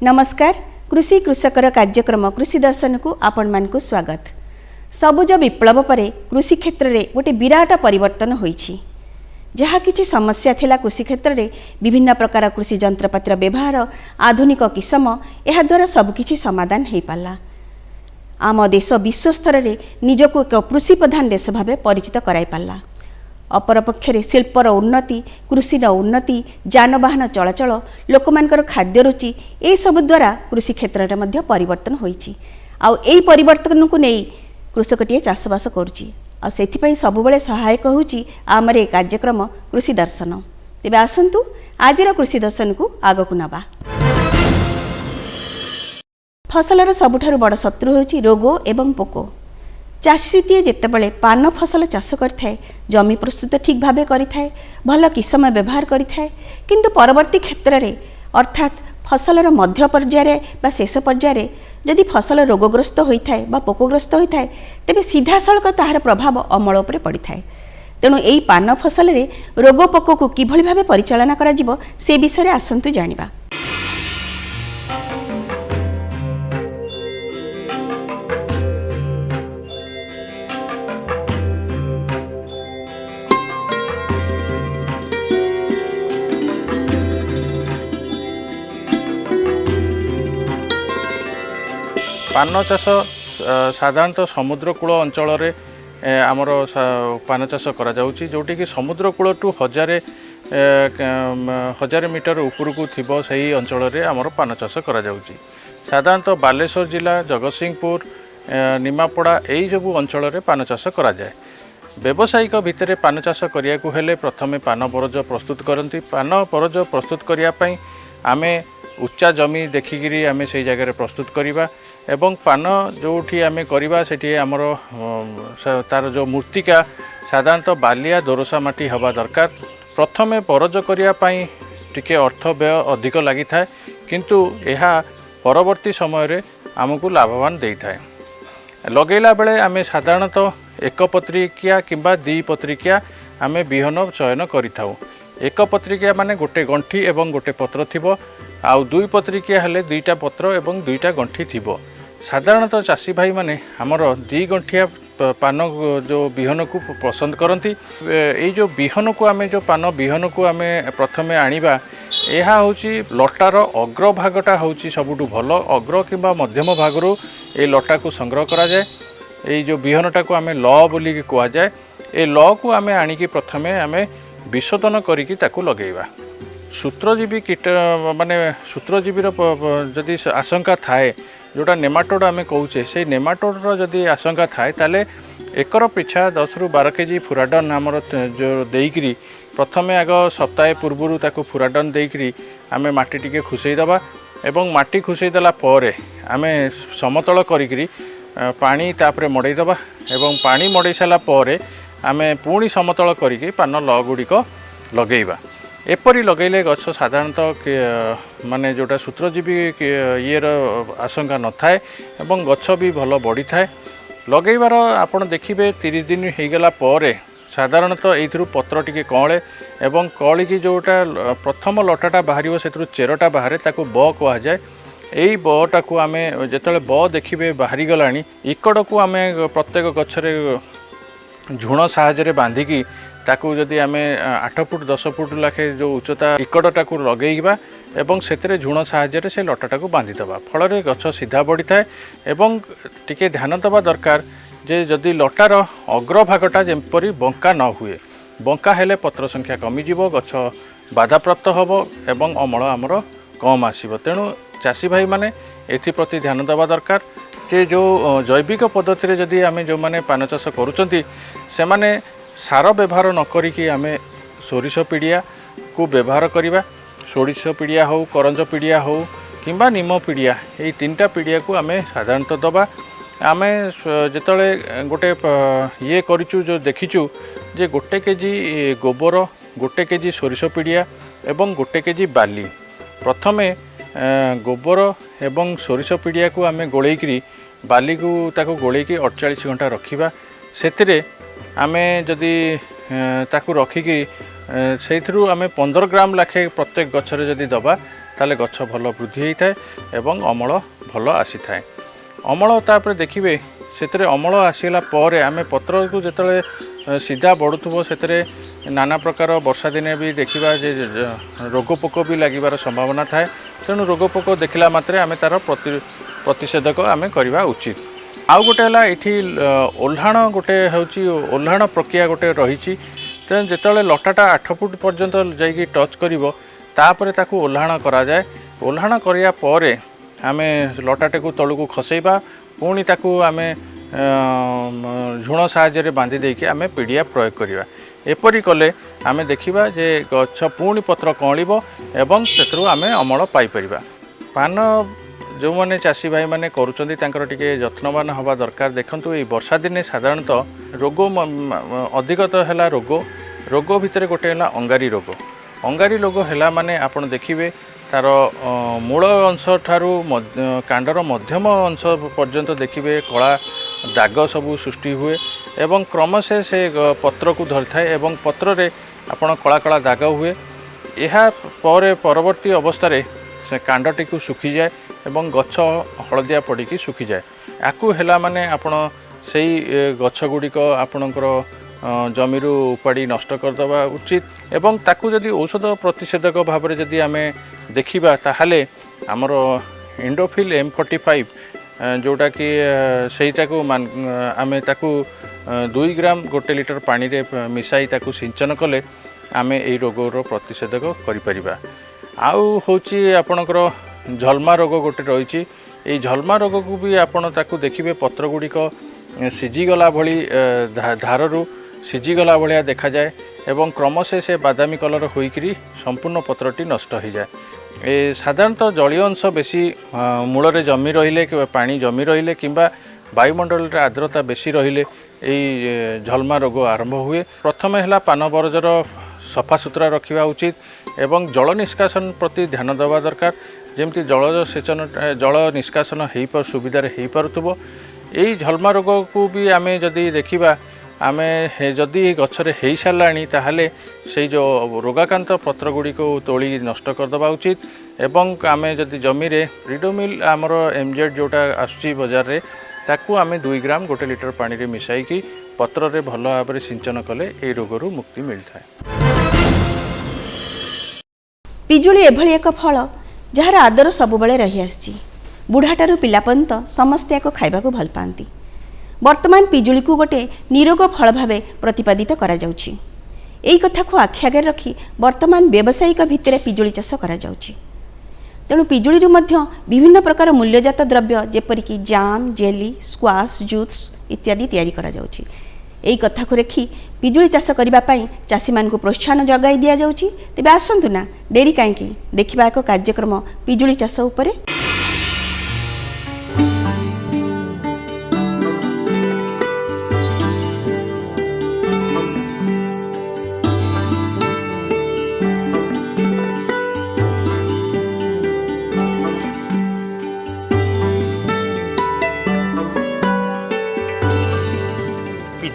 नमस्कार। कृषि कृषकर कार्यक्रम कृषि दर्शन को आपण मानकु स्वागत। सबुज विप्लव परे कृषि क्षेत्र में गोटे विराट परिवर्तन होईछि। जहाँ किछि समस्या थिला कृषि क्षेत्र में विभिन्न प्रकार कृषि जंत्रपातिर व्यवहार आधुनिक किसम यह द्वारा सबकिछि समाधान हो पाला। आम देश विश्व स्तर में निजको एक कृषि प्रधान देश भाव परिचित कराई पाला। अपरपक्षे शिल्पर उन्नति, कृषि उन्नति, जानवाहन चलाचल, लोकमानकर खाद्य रुचि ए सब द्वारा कृषि क्षेत्र में मध्य परिवर्तन होईछि। आउ एई परिवर्तन को नहीं कृषकटीए चाषबास करुछि। आ सेथिपई सबुबले सहायक होउछि आमरे कार्यक्रम कृषि दर्शन। तेबे आसंतु आजिर कृषि दर्शन को आगकु नबा। फसलर सबुठारु बड़ शत्रु होउछि रोग एवं पोक। चाषीटीए जितेबाला पान फसल चाष करें जमी प्रस्तुत ठीक भाव करें, भल किसम व्यवहार करें, किंतु परवर्ती क्षेत्र में अर्थात फसलर मध्य पर्यायर बा शेष पर्यायर जदि फसल रोगग्रस्त होता है बा पोकग्रस्त होता है तेबे सीधा सड़क ताहार प्रभाव अमल उपरे पड़ी थाए। तेणु यही पान फसल में रोग पोक को किभली भावे परिचालना करा जिवो से विषय आसंतु जानिबा। पान चाष साधारणतः समुद्रकूल अंचल आमर पान चाष करा जाउछि, जोटि कि समुद्रकूल टू हजार मीटर उपरकू थिबो सही अंचल आमर पान चाष करा जाउछि। साधारणतः बालेश्वर जिला, जगतसिंहपुर, निमापड़ा यही सब अंचल पान चाष करा जाए। व्यावसायिक भितर पान चाष करिया को हेले प्रथमे पान बरज प्रस्तुत करती। पान बरज प्रस्तुत करिया पई आमे उच्चा जमी देखिकी आम से जगह प्रस्तुत करवा एवं पान जोठी आम करवा सेठी आमर तार जो मूर्तिका साधारणतः बालिया दोरसा माटी हवा दरकार। प्रथमे बरज करने टिके अर्थ व्यय अधिक लगी था, किंतु यह परवर्ती समय आमको लाभवान दे था। लगेला बेले आम साधारणतः एक पत्रिकिया किंबा दी पत्रिकिया आम बिहन चयन करिथाउ। एक पत्रिकिया माने गोटे गंठी एवं गोटे पत्र थिबो, आउ दुई पत्रिकिया हेले दुईटा पत्र एवं दुईटा गंठी थिबो। साधारणतः चाषी भाई माने हमर दी गंठिया पान जो बिहन को पसंद करती। ये जो बिहन को आमे जो पान बिहन को आमे प्रथमे आनिबा यह होची लटार अग्र भागटा होची सबुठु भल। अग्र किंबा मध्यम भागरू ये लटा को संग्रह करा जाए। ये जो बिहनटा को आमे ल बोली कह जाए। ये ल को आमे आनिकी प्रथमे आमे विशोधन करिकी ताकू लगेइबा। सूत्रजीवी कीट माने सूत्रजीवीर जदि आशंका थाए, जोटा नेमाटोड आम कौचे से नेमाटोडर जदि आशंका थाए ताले एकर पिछा 10 ରୁ 12 केजी फुराडन आमर जो देइकरी प्रथमे आग सप्ताह पूर्व ताकू फुराडन देइकरी आमे माटी टिके खुसैदबा एवं माटी खुसैदला परे आमे समतल करिकरी पानी तापरे मडैदबा एवं पानी मडै साला परे आमे पुणी समतल करिकरी पान ल गुड़िक लगेइबा। एपरी लगेले गछ साधारणतः माने जोटा सूत्रजीवी येर आशंका न थाए एवं गछ भी भल बढ़ी थाए। लगेबार आपण देखिबे 30 दिन होगला परे साधारणतः एइथरु पत्र टिके कळे एवं कळिकी जोटा प्रथम लटाटा बाहरिबो सेथरु चेरटा बाहरे ताकू ब कहा जाए। एई बटा को आमे जेतले ब देखिबे बाहरी गलानी इकड़ को आमे प्रत्येक गछरे झुण साहाय्य बांधिकी ताकू जदि आमे 8 फुट 10 फुट लाखे जो उच्चता इकड़टा को लगेइबा एवं सेतरे झुण साहाय्य से लटाटा को बांधि दबा फल गछ सीधा बढ़ी थाए। एवं टिके ध्यान दबा दरकार जे जदि लटार अग्र भागटा जेपरी बंका न हुए। बंका हेले पत्र संख्या कमिजिवो, गछ बाधाप्राप्त हबो एवं अमल आमर कम आसीबो। तेणु चाषी भाई माने एथिप्रति ध्यान दबा दरकार जे जो जैविक पद्धति जदि आमे जो माने पान चाष करूचंती से माने सार व्यवहार न करिकी आमे सोरिष पीड़िया को व्यवहार करिबा। सोरिष पीड़िया हो, करंज पीड़िया हो किंबा निम पीड़िया, ये 3टा पीड़िया को आमे साधारणतः दबा। आमे जेतले गोटे ये करिचु जो देखिचु जे गोटे केजी गोबर, गोटे केजी सोरिष पीड़िया एवं गोटे केजी बाली प्रथमे गोबर एवं सोरिष पीड़िया को आमे गोलेइकरी बाली को ताको गोलेइकी 48 घंटा रखिबा। सेतिरे आमे जदि ताकू रखिकी से आमे 15 ग्राम लाखे प्रत्येक गछरे जदि दबा ताले गछ भल वृद्धि होता है एवं अमल भल आसी थाए। अमल तापर देखिए से अमल आसला आम पत्र को जिते सीधा बढ़ुव से नाना प्रकार वर्षा दिने भी देखा जे रोगपोक भी लगिबार संभावना थाए। तेणु रोगपोक देखला मात्रे आम तार प्रतिषेधक आम करवा उचित। आउ गोटे है ये ओल्हाण गोटे हूँ ओल्हाण प्रक्रिया गोटे रही। तेणु जिते लटाटा 8 फुट पर्यंत जाइए टच कर ताकू ओल्हाण कराए। ओल्हाण करिया परे आम लटाटे को तलू खसैबा पुणी ताकू आम झुण साहाय्य बांधी देकी आम पीड़िया प्रयोग करवा। एपरी कले आम देखा जे गछ पुणी पत्र कँलब एवं से आम अमल पाइपर। पान जो मैंने चाषी भाई मैंने करुँचे जत्नवान हवा दरकार। देखु ये वर्षा दिने साधारणतः रोग अधिकतः है रोग भितर गोटे है अंगारी रोग। अंगारी रोग है माने आपण देखिए तार मूल अंश ठारू कांडर मध्यम अंश पर्यंत देखिए कला दाग सबू सृष्टि हुए एवं क्रमशः से पत्र को धरी थाए एवं पत्र रे आपण कला कला दाग हुए। यह परवर्ती अवस्था से कांडटी को सुखी जाए एवं गछ हलदिया पड़ी सुखी जाए। याकू है माने आपण से गछ गुड़िक आपणकर जमी उपाड़ी नष्ट करदे उचित एवं ताकू जदि औषध प्रतिषेधक भाव में जदि आम देखा ताहले आमर इंडोफिल M45 जोटा कि सहीटा को आम ताकू 2 ग्राम 1 लिटर पानी रे मिसाई ताकू सिंचन कले आम यही रोगर प्रतिषेधक करिपरिबा। आउ होची आपणकर झलमा रोग गोटे रही। ये झलमा रोग को भी आपण ताकू देखिए पत्र गुड़िक सीझीगला भली धाररू सीझीगला भाया देखा जाए एवं क्रमशः से बादामी कलर होइकरी संपूर्ण पत्रटी नष्ट हो जाए। ए साधारणतः जलीय अंश बेसी मूल रे जमी रहिले पानी जमी रहिले किंबा वायुमंडल रे आर्द्रता बेसी रहिले यही झलमा रोग आरंभ हुए। प्रथम है पान बरजर सफा सुतरा रखा उचित एवं जल निष्कासन प्रति ध्यान देवा दरकार। जमती जल सेचन जल निष्कासन हो सुविधार हो पारुथबो। यही झलमा रोग को भी आम जदि देखा आम जदि गचरे हो साराणी ताहले से जो रोगाकांत पत्र गुड़िक तोली नष्ट करदे उचित एवं आम जदि जमी रे रिडोमिल आमर MZ जोटा आसुची बजार रे ताकू आम 2 ग्राम 1 लिटर पानी रे मिसाई पत्र रे भल भाव में सिंचन कले ए रोगरू मुक्ति मिलता है। पिजुली एभली एक फल जार आदर सबुबले रही आसी। बुढ़ाटारू पिलापर्यंत समस्ते या खाइबा को भल पाती। वर्तमान पिजुली को गोटे निरोग फल भाव प्रतिपादित करा जाउछि। एई कथा को आखि आगे रखी वर्तमान व्यावसायिक भित्तिरे पिजुली चाष करा जाउछि। तेणु पिजुली विभिन्न प्रकार मूल्यजात द्रव्य जेपरिक जाम जेली स्क्वाश जूस इत्यादि तैयारी करा जाउछि। एई कथा को रखी पिजुली चाष करबा पई चाषी मान को प्रोत्साहन जगाई दिया जाउछि। तेबे आसंतु ना डेरी काहेकि देखिबा एक कार्यक्रम पिजुली चाष उपरे।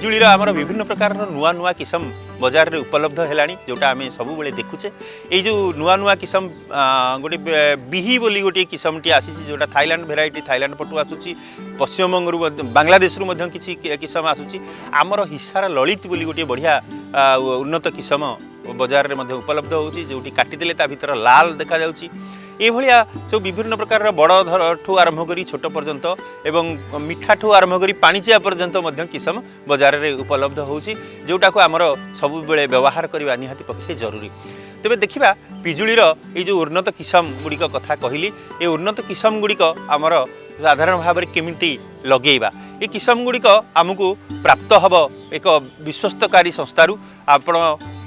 पिजुलीर आमर विभिन्न प्रकार नुआ नुआ किसम बजार रे उपलब्ध है जोटा आम सब देखुचे। ये जो नुआ नुआ किसम गोटे बिही बोली गोटे किसमटी आसी जोटा थाईलैंड भेराइटी थाईलैंड पटू आसूची पश्चिमबंगरू बांग्लादेश किसी किसम आसूची। आमर हिसार ललित बोली गोटे बढ़िया उन्नत किसम बजार रे उपलब्ध होची जोटी काटिदेले ता भीतर लाल देखा जाउची। एभलिया सब विभिन्न प्रकार बड़ ठू आरंभ करी छोट पर्यंत एवं मिठा ठू आरंभ करी पाणिचिया पर्यंत किसम बजार रे उपलब्ध होची जोटा को आमर सब बेले व्यवहार करबा निहाती पक्षे जरूरी। तेबे देखिबा पिजुलीर ये जो उन्नत किसम गुड़िक कथा कहली ये उन्नत किसम गुड़िक आमर साधारण भाव में केमिति लगेइबा ये किसम गुड़िक आमको प्राप्त हब एक विश्वस्तकारी संस्थारू आपण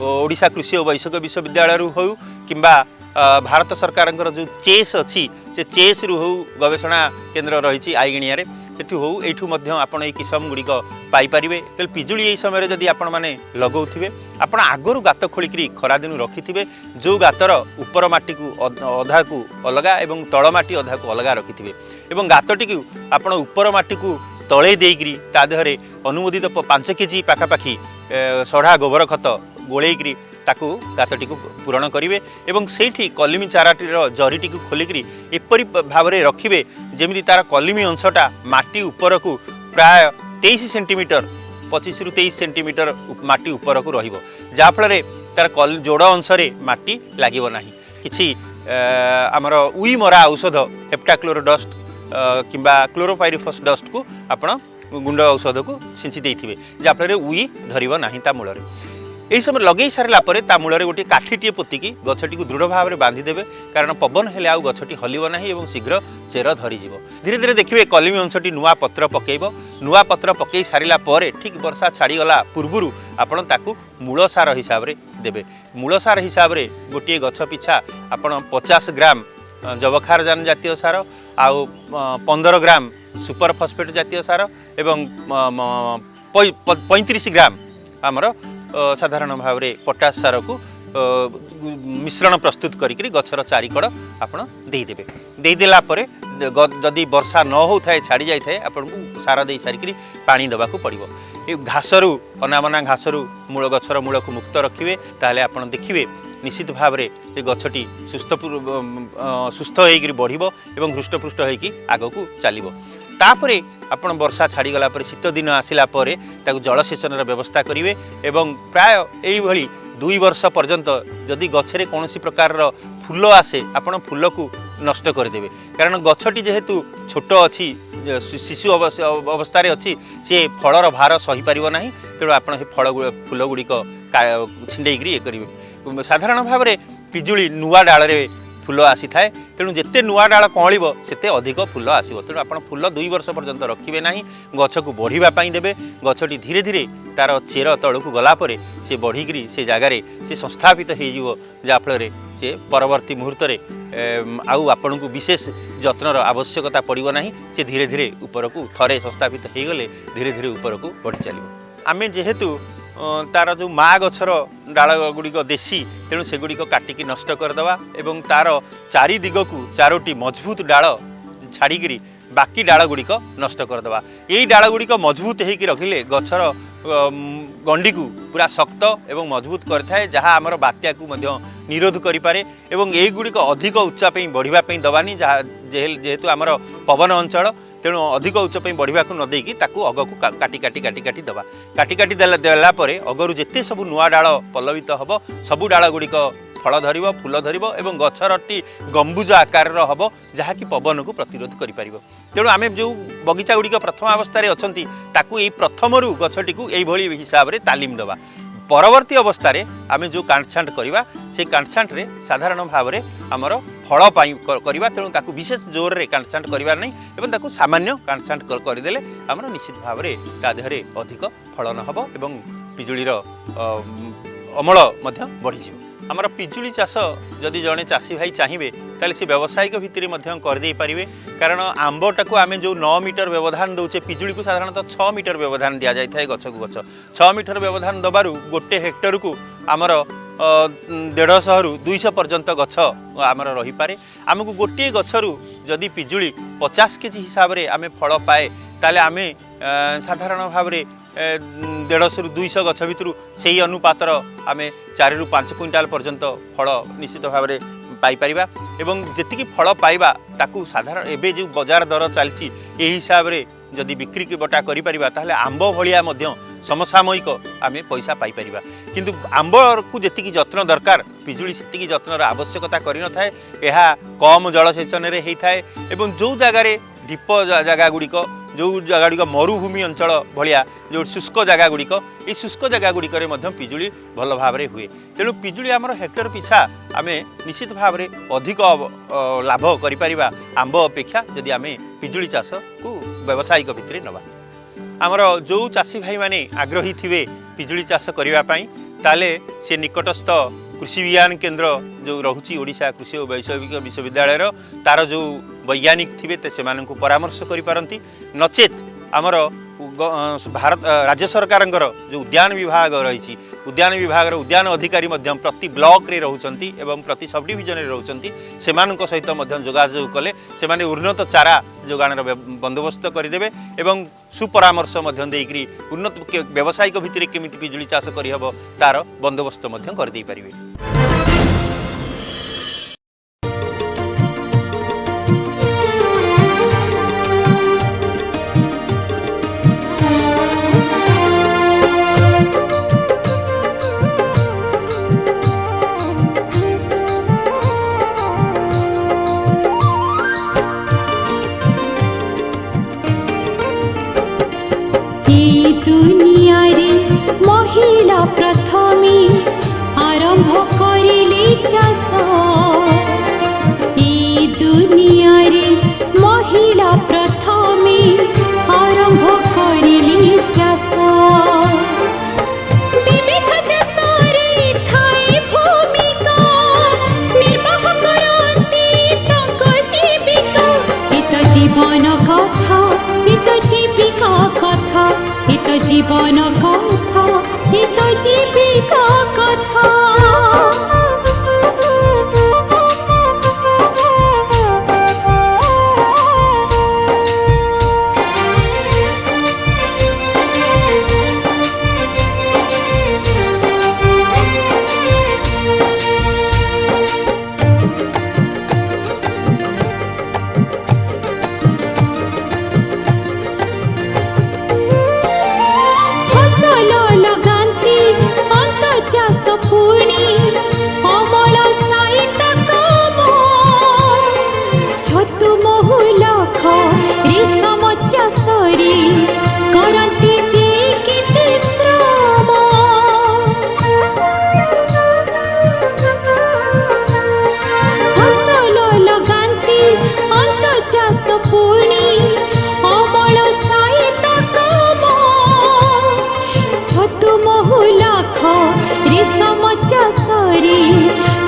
ओडिशा कृषि और वैषयिक विश्वविद्यालय हो किंबा भारत सरकार जो चेस अच्छी से चेस रु हो गवेषणा केन्द्र रही आईगिणिया सेठू हो एठू आपण ये किसम गुड़िक पाइपर। तेल पिजुली यही समय जदि आपण मैंने लगौथे आपण आगरू गात खोलिकी खरा दिन रखि जो गातर उपर माटी को अधा को अलग एवं तल माटी अधा को अलग रखि एवं गातटी को आपण उपर माटी को तले देकरी ता देहरे अनुमोदित 5 केजी पाखापाखि सढ़ा गोबर खत गोलैकरी ताकू गातटी को पूरण करेंगे और से कलिमी चाराटीर जरीटी को खोलिकी एपरी भाव में रखिए जमी तार कलिमी अंशटा माटी उपर को प्राय 23 सेंटीमीटर 25 रु 23 सेंटीमीटर माटी उपर को रहाफल तार जोड़ अंश माटी लगे ना कि आमर उई मरा औषध हेप्टाक्लोरोडस्ट किंबा क्लोरोपाइरिफस डस्ट को आपण गुंड औषध को छिंची देइथिबे जाफल उई धरिब नाही ता मूल यही समय लगे सारा पर ता मूल गोटे काठीटे पोतिकी गछटी को दृढ़ भाव में बांधिदेवे कारण पवन हेले आउ गछटी हलिब नाही एवं शीघ्र चेर धरीज धीरे धीरे देखिए कलिमी अंशटी नुआ पत्र पकेब नुआ पत्र पकई सारा पर ठीक वर्षा छाड़ीगला पूर्वर आपण ताकू मूल सार हिसाब से देवे मूल सार हिसाब से गोटे गछ पिछा आपण 50 ग्राम जबखारजान जातीय सार आउ 15 ग्राम सुपर फॉस्फेट जातीय सार एवं 35 ग्राम आमर साधारण भाव में पोटास सार को मिश्रण प्रस्तुत करी गछर चारिकड़ आपण देदेवे देदेला परे जदि वर्षा न होता छाड़ी जाए आपन को सार दे सारिक पानी देवा पड़ो ये घासरू अनामना घासरू मूल गछर मूल को मुक्त रखिए ताहले आपन देखिए निश्चित भाव में गछटी सुस्थ होकर बढ़िबो एवं हृष्टपुष्ट होकर आग को चलो तापरे आपण वर्षा छाड़ीगला शीत दिन आसला जलसेचन व्यवस्था करेंगे एवं प्राय यही 2 वर्ष पर्यंत जदि गछरे कौन प्रकार फूल आसे आपण फूल को नष्ट करदेवे कारण गछटी जेहेतु छोट अच्छी शिशु अवस्था अच्छी सी फलर भार सही पार ना तेणु आपड़ फल फूल गुड़िक छिंडेक ये करेंगे साधारण भाव में पिजुली नुआ डाल फूल आसी थाए तेणु जिते नुआ डाल कौलिब सेते अधिक फूल आसो तेणु आप फूल 2 वर्ष पर्यंत रखिए ना गछ को बढ़ापी देवे गछटी धीरे धीरे तार चेर तल को गलापर से बढ़िकी से जगार से संस्थापित हो जाफल से परवर्ती मुहूर्त आउ आपण को विशेष जत्नर आवश्यकता पड़ो ना से धीरे धीरे ऊपर को थरे संस्थापित हो गले धीरे धीरे ऊपर को बढ़ी चलो आम जेहेतु तार जो माँ गछर डाल गुड़िक देशी तेणु से गुड़िक काटिकी नष्ट करदे एवं तार चारि दिग को 4टी मजबूत डाल छाड़ी बाकी डाल गुड़िक नष्ट करदे यही डाल गुड़िक मजबूत होकर रखिले गछर गंडी को पूरा शक्त एवं मजबूत करए जहाँ आमर बात्या को निरोध करें एवं यही गुड़िक अधिक उच्चापी बढ़ापी दबानी जहाँ जेहेतु आमर पवन अंचल तेणु अधिक उच्च बढ़ा न देकी अग को काटी काटी काटी काटी दबा काटी काटी देला परे अगरु जेते सब नुआ डाल पल्लवित हम सबू डाल गुड़िक फल धर फूल धर एवं गछरटी गंबुज आकार हम जहाँकि पवन को प्रतिरोध कर तेणु आम जो बगीचा गुड़िक प्रथम अवस्था अच्छा यही प्रथम गछटी को यही हिसाब से तालीम दबा परवर्ती अवस्था आम जो काटछांट करवा से काटछांट रे साधारण भाव में आमर फल करवा तेणु ताकू विशेष जोर रे काटछांट करवा नहीं एवं ताकू सामान्य काटछांट करदेले आमर निश्चित भाव में ता देहरे अधिक फलन हम एवं पिजुलीर अमल बढ़ी आमर पिजुली चाष जदि जड़े चाषी भाई चाहिए ताले से व्यावसायिक भित्तिरे करदे पारे कारण आंबटा को आम जो 9 मीटर व्यवधान दौचे पिजुली को साधारणतः 6 मीटर व्यवधान दि जाए गछ को गछ 6 मीटर व्यवधान दबार गोटे हेक्टर को आमर 150 रु 200 पर्यंत गछ आमर रही पारे आमको गोटे गछरु जदि पिजुली 50 केजी हिसाब से आम फल पाए ताले आम साधारण भाव में 150 रु 200 गछ भितर से अनुपातर आम 4 रु 5 क्विंटाल पर्यंत फल निश्चित भाव में पाइपर एवं जी फल पाइबा ताकू साधारण एबे जो बजार दर चलती यही हिसाब से जदि बिक्री की बटा करें आंब भाया समसामयिक आम पैसा पाइपर किंतु आंब को जी जत्न दरकार पिजुली से जत्नर आवश्यकता कर न था कम जलसेचन होता है एवं जो जगार ढीप जगह गुड़िक जो जगह गुड़िक मरुभूमि अंचल भाया जो शुष्क जगह गुड़िक ये शुष्क जगह गुड़िक पिजुली भल भाव में हुए तेणु पिजुली आमर हेक्टर पिछा आम निश्चित भाव में अधिक लाभ कर आंब अपेक्षा जदि आम पिजुली चाष को व्यावसायिक भित्तिरे नवा आमर जो चाषी भाई माने आग्रही थिबे पिजुली चाष करने ताले से निकटस्थ कृषि विज्ञान केन्द्र जो रहुची ओडिशा कृषि और वैषयिक विश्वविद्यालय तार जो वैज्ञानिक थे से परामर्श करिपारंती नचेत आमर भारत राज्य सरकार जो उद्यान विभाग रही उद्यान विभाग उद्यान अधिकारी प्रति ब्लॉक रे रहउचंती एवं प्रति सब डिविजन रे रहउचंती सेमानक सहित जोगाजोग कले से उन्नत चारा जोगाणर बंदोबस्त करदेवे एवं सुपरामर्श देकरी उन्नत व्यावसायिक भित्तिरे केमिति पिजुली चाष करहब तार बंदोबस्त कर दे पारिबे। दुनिया रे महिला प्रथमी आरंभ करिले चाष ई दुनिया रे महिला प्रथमी आरंभ करिले चाष विविध चाषरे थाए भूमिका निर्वाह करती तक जीविका इत जीवन कथा इत जीविका कथा इत जीवन कथा इत जीविका कथा। पुणी अमल साइता काम छतु महु लाख रेशम चाषरी करती जे केते श्रम फसल लगाती अंत चाष पुणी अमल साइता काम छतु महु लाख रेशम चाषरी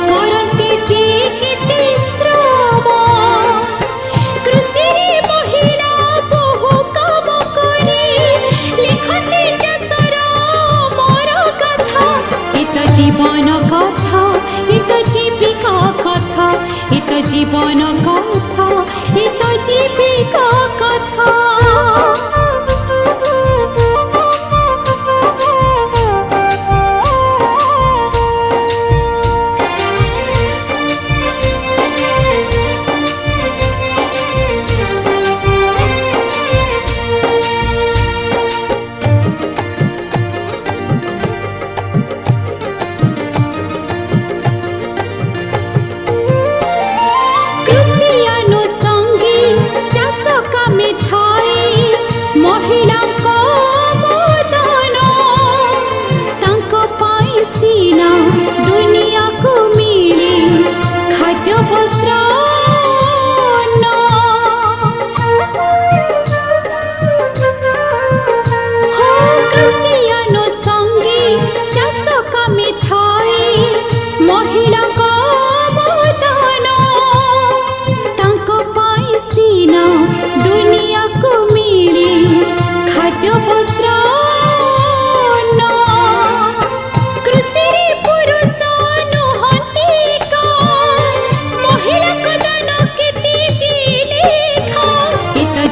करती जे केते श्रम कृषि रे महिला बहु काम करे लिखते चाषर मोर कथा इत जीवन कथा इत जीविका कथा इत जीवन कथा इत जीविका कथा।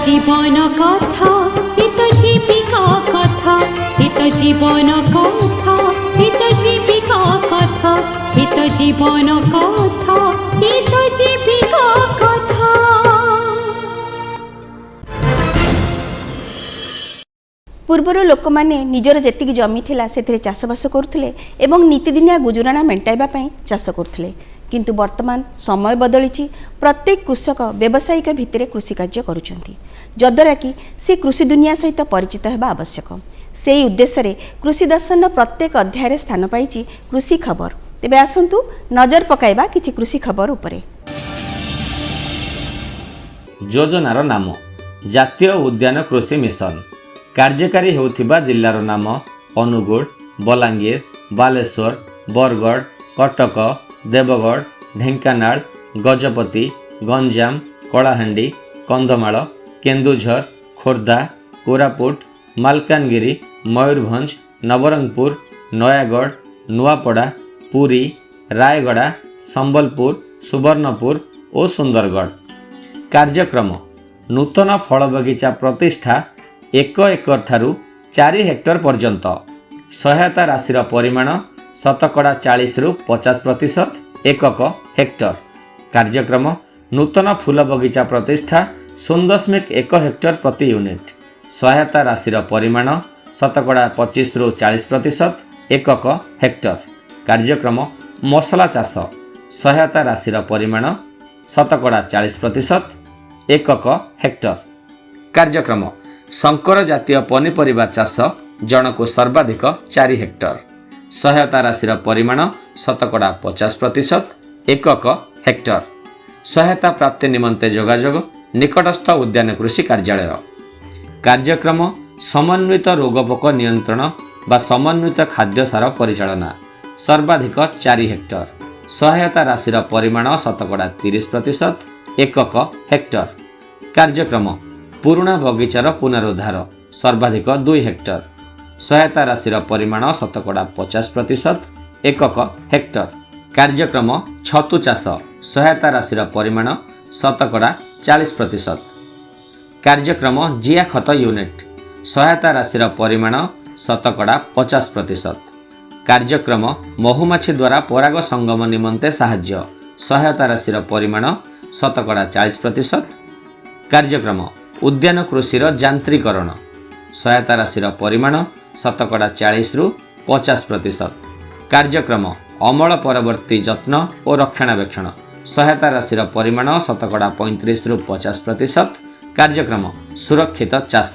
जीवन कथा इत जीविका कथा इत जीवन कथा इत जीविका कथा इत जीवन कथा इत जीविका कथा। पूर्वर लोक माने निजर जेतिक जमी थिला सेथिरे चाषबास करुथिले एवं नीतिदिनिया गुजराणा मेंटाइबा पई चाष करुथिले किंतु वर्तमान समय बदलिछि प्रत्येक कृषक व्यावसायिक भित्तिरे कृषि कार्य करुछंती जद्वारा कि से कृषि दुनिया सहित परिचित हेबा आवश्यक से उद्देश्य कृषि दर्शन प्रत्येक अध्याय स्थान पाइछि कृषि खबर। तेबे आसंतु नजर पकाइबा किछि कृषि खबर उपरे। योजनार नाम जातीय उद्यान कृषि मिशन कार्यकारी होउथिबा जिल्लार नाम अनुगुल बलांगीर बालेश्वर बरगड़ कटक देवगढ़ ढेंकानाल गजपति गंजाम कलाहांडी कंधमाल केन्दुझर खोर्धा कोरापुट मालकानगिरी मयूरभंज नवरंगपुर ନୟାଗଡ଼, ନୂଆପଡ଼ା, ପୁରୀ, ରାୟଗଡ଼ା, ସମ୍ବଲପୁର, ସୁବର୍ଣ୍ଣପୁର ଓ ସୁନ୍ଦରଗଡ଼। କାର୍ଯ୍ୟକ୍ରମ ନୂତନ ଫଳ ବଗିଚା ପ୍ରତିଷ୍ଠା 1 ଏକର ଠାରୁ 4 ହେକ୍ଟର ପର୍ଯ୍ୟନ୍ତ। ସହାୟତା ରାଶିର ପରିମାଣ ଶତକଡ଼ା 40ରୁ 50% ଏକକ ହେକ୍ଟର। କାର୍ଯ୍ୟକ୍ରମ ନୂତନ ଫୁଲ ବଗିଚା ପ୍ରତିଷ୍ଠା 0.1 ହେକ୍ଟର ପ୍ରତି ୟୁନିଟ୍। ସହାୟତା ରାଶିର ପରିମାଣ ଶତକଡ଼ା 25ରୁ 40% ଏକକ ହେକ୍ଟର। କାର୍ଯ୍ୟକ୍ରମ ମସଲା ଚାଷ ସହାୟତା ରାଶିର ପରିମାଣ ଶତକଡ଼ା 40% ଏକକ ହେକ୍ଟର। କାର୍ଯ୍ୟକ୍ରମ ଶଙ୍କର ଜାତୀୟ ପନିପରିବା ଚାଷ ଜଣକୁ ସର୍ବାଧିକ 4 ହେକ୍ଟର। ସହାୟତା ରାଶିର ପରିମାଣ ଶତକଡ଼ା 50% ଏକକ ହେକ୍ଟର। ସହାୟତା ପ୍ରାପ୍ତି ନିମନ୍ତେ ଯୋଗାଯୋଗ ନିକଟସ୍ଥ ଉଦ୍ୟାନ କୃଷି କାର୍ଯ୍ୟାଳୟ। କାର୍ଯ୍ୟକ୍ରମ ସମନ୍ୱିତ ରୋଗପୋକ ନିୟନ୍ତ୍ରଣ ବା ସମନ୍ୱିତ ଖାଦ୍ୟସାର ପରିଚାଳନା ସର୍ବାଧିକ 4 ହେକ୍ଟର। ସହାୟତା ରାଶିର ପରିମାଣ ଶତକଡ଼ା 30% ଏକକ ହେକ୍ଟର। କାର୍ଯ୍ୟକ୍ରମ ପୁରୁଣା ବଗିଚାର ପୁନରୁଦ୍ଧାର ସର୍ବାଧିକ 2 ହେକ୍ଟର। ସହାୟତା ରାଶିର ପରିମାଣ ଶତକଡ଼ା 50% ଏକକ ହେକ୍ଟର। କାର୍ଯ୍ୟକ୍ରମ ଛତୁ ଚାଷ ସହାୟତା ରାଶିର ପରିମାଣ ଶତକଡ଼ା 40%। କାର୍ଯ୍ୟକ୍ରମ ଜିଆ ଖତ ୟୁନିଟ୍ ସହାୟତା ରାଶିର ପରିମାଣ ଶତକଡ଼ା 50%। କାର୍ଯ୍ୟକ୍ରମ ମହୁମାଛି ଦ୍ୱାରା ପରାଗ ସଙ୍ଗମ ନିମନ୍ତେ ସାହାଯ୍ୟ ସହାୟତା ରାଶିର ପରିମାଣ ଶତକଡ଼ା 40%। କାର୍ଯ୍ୟକ୍ରମ ଉଦ୍ୟାନ କୃଷିର ଯାନ୍ତ୍ରିକରଣ ସହାୟତା ରାଶିର ପରିମାଣ ଶତକଡ଼ା 40ରୁ 50%। କାର୍ଯ୍ୟକ୍ରମ ଅମଳ ପରବର୍ତ୍ତୀ ଯତ୍ନ ଓ ରକ୍ଷଣାବେକ୍ଷଣ ସହାୟତା ରାଶିର ପରିମାଣ ଶତକଡ଼ା 35ରୁ 50%। କାର୍ଯ୍ୟକ୍ରମ ସୁରକ୍ଷିତ ଚାଷ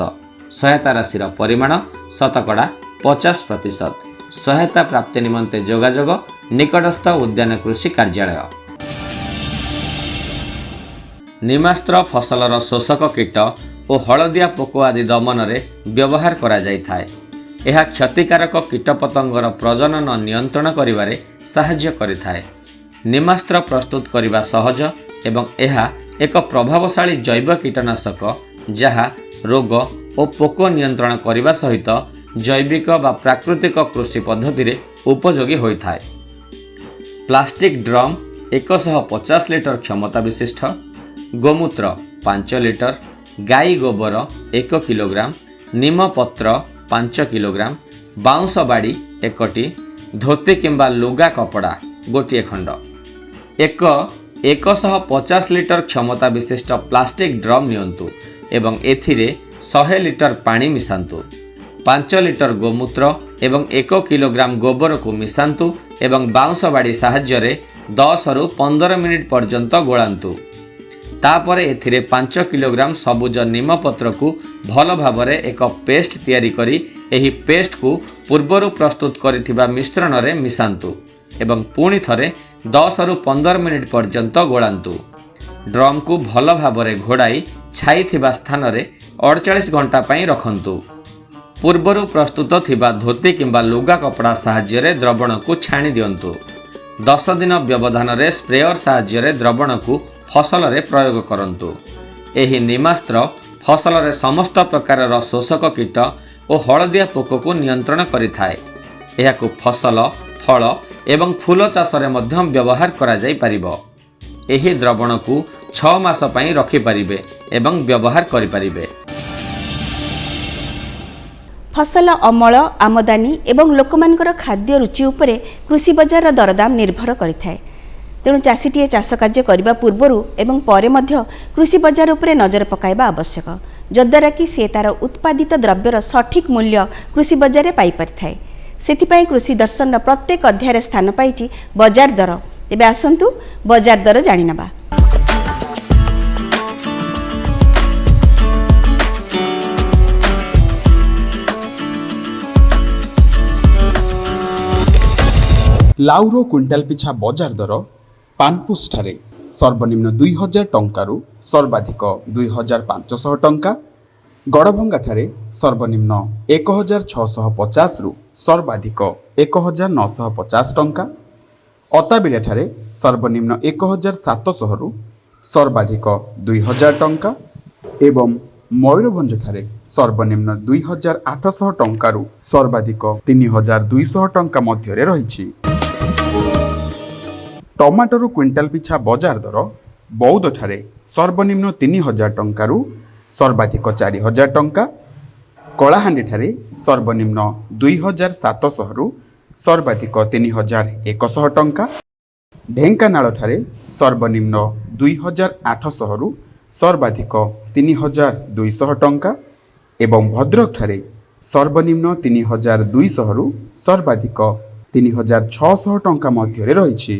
ସହାୟତା ରାଶିର ପରିମାଣ ଶତକଡ଼ା 50%। ସହାୟତା ପ୍ରାପ୍ତି ନିମନ୍ତେ ଯୋଗାଯୋଗ ନିକଟସ୍ଥ ଉଦ୍ୟାନ କୃଷି କାର୍ଯ୍ୟାଳୟ। ନିମାସ୍ତ୍ର ଫସଲର ଶୋଷକ କୀଟ ଓ ହଳଦିଆ ପୋକ ଆଦି ଦମନରେ ବ୍ୟବହାର କରାଯାଇଥାଏ। ଏହା କ୍ଷତିକାରକ କୀଟପତଙ୍ଗର ପ୍ରଜନନ ନିୟନ୍ତ୍ରଣ କରିବାରେ ସାହାଯ୍ୟ କରିଥାଏ। ନିମାସ୍ତ୍ର ପ୍ରସ୍ତୁତ କରିବା ସହଜ ଏବଂ ଏହା ଏକ ପ୍ରଭାବଶାଳୀ ଜୈବ କୀଟନାଶକ ଯାହା ରୋଗ ଓ ପୋକ ନିୟନ୍ତ୍ରଣ କରିବା ସହିତ ଜୈବିକ ବା ପ୍ରାକୃତିକ କୃଷି ପଦ୍ଧତିରେ ଉପଯୋଗୀ ହୋଇଥାଏ। ପ୍ଲାଷ୍ଟିକ୍ ଡ୍ରମ୍ 150 ଲିଟର କ୍ଷମତା ବିଶିଷ୍ଟ, ଗୋମୂତ୍ର 5 ଲିଟର, ଗାଈ ଗୋବର 1 କିଲୋଗ୍ରାମ, ନିମପତ୍ର 5 କିଲୋଗ୍ରାମ, ବାଉଁଶ ବାଡ଼ି 1ଟି, ଧୋତି କିମ୍ବା ଲୁଗା କପଡ଼ା 1 ଖଣ୍ଡ। 150 ଲିଟର କ୍ଷମତା ବିଶିଷ୍ଟ ପ୍ଲାଷ୍ଟିକ୍ ଡ୍ରମ୍ ନିଅନ୍ତୁ ଏବଂ ଏଥିରେ 100 ଲିଟର ପାଣି ମିଶାନ୍ତୁ। 5 ଲିଟର ଗୋମୂତ୍ର ଏବଂ 1 କିଲୋଗ୍ରାମ ଗୋବରକୁ ମିଶାନ୍ତୁ ଏବଂ ବାଉଁଶ ବାଡ଼ି ସାହାଯ୍ୟରେ 10ରୁ 15 ମିନିଟ୍ ପର୍ଯ୍ୟନ୍ତ ଗୋଳାନ୍ତୁ। ତାପରେ ଏଥିରେ 5 କିଲୋଗ୍ରାମ ସବୁଜ ନିମପତ୍ରକୁ ଭଲ ଭାବରେ ଏକ ପେଷ୍ଟ ତିଆରି କରି ଏହି ପେଷ୍ଟକୁ ପୂର୍ବରୁ ପ୍ରସ୍ତୁତ କରିଥିବା ମିଶ୍ରଣରେ ମିଶାନ୍ତୁ ଏବଂ ପୁଣି ଥରେ 10ରୁ 15 ମିନିଟ୍ ପର୍ଯ୍ୟନ୍ତ ଗୋଳାନ୍ତୁ। ଡ୍ରମ୍କୁ ଭଲ ଭାବରେ ଘୋଡ଼ାଇ ଛାଇ ଥିବା ସ୍ଥାନରେ 48 ଘଣ୍ଟା ପାଇଁ ରଖନ୍ତୁ। ପୂର୍ବରୁ ପ୍ରସ୍ତୁତ ଥିବା ଧୋତି କିମ୍ବା ଲୁଗା କପଡ଼ା ସାହାଯ୍ୟରେ ଦ୍ରବଣକୁ ଛାଣି ଦିଅନ୍ତୁ। 10 ଦିନ ବ୍ୟବଧାନରେ ସ୍ପ୍ରେୟର ସାହାଯ୍ୟରେ ଦ୍ରବଣକୁ ଫସଲରେ ପ୍ରୟୋଗ କରନ୍ତୁ। ଏହି ନିମାସ୍ତ୍ର ଫସଲରେ ସମସ୍ତ ପ୍ରକାରର ଶୋଷକ କୀଟ ଓ ହଳଦିଆ ପୋକକୁ ନିୟନ୍ତ୍ରଣ କରିଥାଏ। ଏହାକୁ ଫସଲ, ଫଳ ଏବଂ ଫୁଲ ଚାଷରେ ମଧ୍ୟ ବ୍ୟବହାର କରାଯାଇପାରିବ। ଏହି ଦ୍ରବଣକୁ 6 ମାସ ପାଇଁ ରଖିପାରିବେ ଏବଂ ବ୍ୟବହାର କରିପାରିବେ। ଫସଲ ଅମଳ, ଆମଦାନୀ ଏବଂ ଲୋକମାନଙ୍କର ଖାଦ୍ୟ ରୁଚି ଉପରେ କୃଷି ବଜାରର ଦରଦାମ ନିର୍ଭର କରିଥାଏ। ତେଣୁ ଚାଷୀଟିଏ ଚାଷ କାର୍ଯ୍ୟ କରିବା ପୂର୍ବରୁ ଏବଂ ପରେ ମଧ୍ୟ କୃଷି ବଜାର ଉପରେ ନଜର ପକାଇବା ଆବଶ୍ୟକ, ଯଦ୍ୱାରା କି ସେ ତା'ର ଉତ୍ପାଦିତ ଦ୍ରବ୍ୟର ସଠିକ୍ ମୂଲ୍ୟ କୃଷି ବଜାରରେ ପାଇପାରିଥାଏ। ସେଥିପାଇଁ କୃଷି ଦର୍ଶନର ପ୍ରତ୍ୟେକ ଅଧ୍ୟାୟରେ ସ୍ଥାନ ପାଇଛି ବଜାର ଦର। ତେବେ ଆସନ୍ତୁ ବଜାର ଦର ଜାଣିନେବା। ଲାଉର କ୍ୱିଣ୍ଟାଲ ପିଛା ବଜାର ଦର ପାନପୁସଠାରେ ସର୍ବନିମ୍ନ 2000 ଟଙ୍କାରୁ ସର୍ବାଧିକ 2500 ଟଙ୍କା, ଗଡ଼ଭଙ୍ଗାଠାରେ ସର୍ବନିମ୍ନ 1650ରୁ ସର୍ବାଧିକ 1950 ଟଙ୍କା, ଅତାବିଲାଠାରେ ସର୍ବନିମ୍ନ 1700ରୁ ସର୍ବାଧିକ 2000 ଟଙ୍କା ଏବଂ ମୟୂରଭଞ୍ଜଠାରେ ସର୍ବନିମ୍ନ 2,800 ଟଙ୍କାରୁ ସର୍ବାଧିକ 3,200 ଟଙ୍କା ମଧ୍ୟରେ ରହିଛି। ଟମାଟୋର କ୍ୱିଣ୍ଟାଲ ପିଛା ବଜାର ଦର ବୌଦ୍ଧଠାରେ ସର୍ବନିମ୍ନ 3,000 ଟଙ୍କାରୁ ସର୍ବାଧିକ 4,000 ଟଙ୍କା, କଳାହାଣ୍ଡିଠାରେ ସର୍ବନିମ୍ନ 2,700ରୁ ସର୍ବାଧିକ 3,100 ଟଙ୍କା, ଢେଙ୍କାନାଳଠାରେ ସର୍ବନିମ୍ନ 2,800ରୁ ସର୍ବାଧିକ 3,200 ଟଙ୍କା ଏବଂ ଭଦ୍ରକଠାରେ ସର୍ବନିମ୍ନ 3,200ରୁ ସର୍ବାଧିକ 3,600 ଟଙ୍କା ମଧ୍ୟରେ ରହିଛି।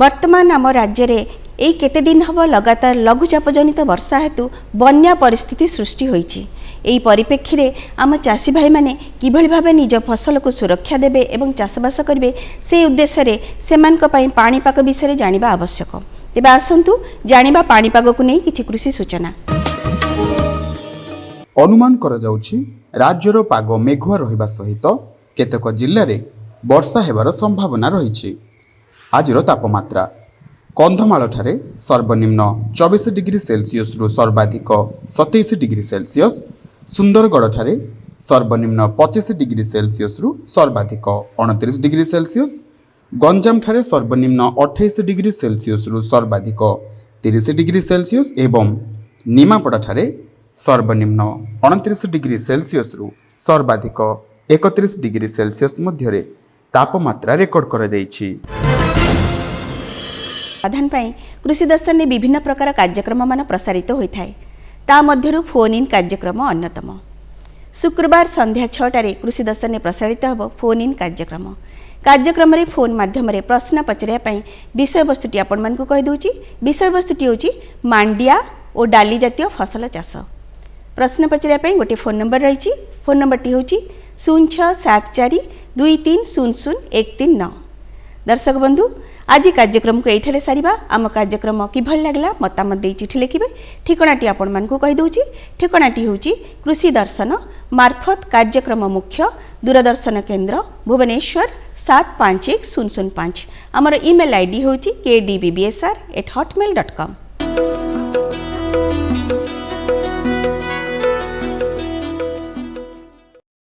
ବର୍ତ୍ତମାନ ଆମ ରାଜ୍ୟରେ ଏଇ କେତେ ଦିନ ହେବ ଲଗାତାର ଲଘୁଚାପ ଜନିତ ବର୍ଷା ହେତୁ ବନ୍ୟା ପରିସ୍ଥିତି ସୃଷ୍ଟି ହୋଇଛି। ଏହି ପରିପ୍ରେକ୍ଷୀରେ ଆମ ଚାଷୀ ଭାଇମାନେ କିଭଳି ଭାବେ ନିଜ ଫସଲକୁ ସୁରକ୍ଷା ଦେବେ ଏବଂ ଚାଷବାସ କରିବେ ସେ ଉଦ୍ଦେଶ୍ୟରେ ସେମାନଙ୍କ ପାଇଁ ପାଣିପାଗ ବିଷୟରେ ଜାଣିବା ଆବଶ୍ୟକ। ତେବେ ଆସନ୍ତୁ ଜାଣିବା ପାଣିପାଗକୁ ନେଇ କିଛି କୃଷି ସୂଚନା। ଅନୁମାନ କରାଯାଉଛି ରାଜ୍ୟର ପାଗ ମେଘୁଆ ରହିବା ସହିତ କେତେକ ଜିଲ୍ଲାରେ ବର୍ଷା ହେବାର ସମ୍ଭାବନା ରହିଛି। ଆଜିର ତାପମାତ୍ରା କନ୍ଧମାଳଠାରେ ସର୍ବନିମ୍ନ 24 ଡିଗ୍ରୀ ସେଲସିୟସରୁ ସର୍ବାଧିକ 27 ଡିଗ୍ରୀ ସେଲସିୟସ, ସୁନ୍ଦରଗଡ଼ଠାରେ ସର୍ବନିମ୍ନ 25 ଡିଗ୍ରୀ ସେଲସିୟସରୁ ସର୍ବାଧିକ 29 ଡିଗ୍ରୀ ସେଲସିୟସ, ଗଞ୍ଜାମଠାରେ ସର୍ବନିମ୍ନ 28 ଡିଗ୍ରୀ ସେଲସିୟସରୁ ସର୍ବାଧିକ 30 ଡିଗ୍ରୀ ସେଲସିୟସ ଏବଂ ନିମାପଡ଼ାଠାରେ ସର୍ବନିମ୍ନ 29 ଡିଗ୍ରୀ ସେଲସିୟସରୁ ସର୍ବାଧିକ 31 ଡିଗ୍ରୀ ସେଲସିୟସ ମଧ୍ୟରେ ତାପମାତ୍ରା ରେକର୍ଡ କରାଯାଇଛି। ସମାଧାନ ପାଇଁ କୃଷି ଦର୍ଶନରେ ବିଭିନ୍ନ ପ୍ରକାର କାର୍ଯ୍ୟକ୍ରମମାନ ପ୍ରସାରିତ ହୋଇଥାଏ। ତା ମଧ୍ୟରୁ ଫୋନ୍ ଇନ୍ କାର୍ଯ୍ୟକ୍ରମ ଅନ୍ୟତମ। ଶୁକ୍ରବାର ସନ୍ଧ୍ୟା 6ଟାରେ କୃଷି ଦର୍ଶନରେ ପ୍ରସାରିତ ହେବ ଫୋନ୍ ଇନ୍ କାର୍ଯ୍ୟକ୍ରମ। କାର୍ଯ୍ୟକ୍ରମରେ ଫୋନ୍ ମାଧ୍ୟମରେ ପ୍ରଶ୍ନ ପଚାରିବା ପାଇଁ ବିଷୟବସ୍ତୁଟି ଆପଣମାନଙ୍କୁ କହିଦେଉଛି। ବିଷୟବସ୍ତୁଟି ହେଉଛି ମାଣ୍ଡିଆ ଓ ଡାଲି ଜାତୀୟ ଫସଲ ଚାଷ। ପ୍ରଶ୍ନ ପଚାରିବା ପାଇଁ ଗୋଟିଏ ଫୋନ୍ ନମ୍ବର ରହିଛି। ଫୋନ୍ ନମ୍ବରଟି ହେଉଛି 067423000139। दर्शक बंधु आज कार्यक्रम को ये सारिबा। आम कार्यक्रम किभल लगला मतामत दे चिठी लिखिबे। ठिकनाटी आपण मानकु कहि दउची। ठिकनाटी होची कृषि दर्शन मार्फत कार्यक्रम मुख्य दूरदर्शन केंद्र भुवनेश्वर 751005। आमर ईमेल आईडी होची kdbbsr@hotmail.com।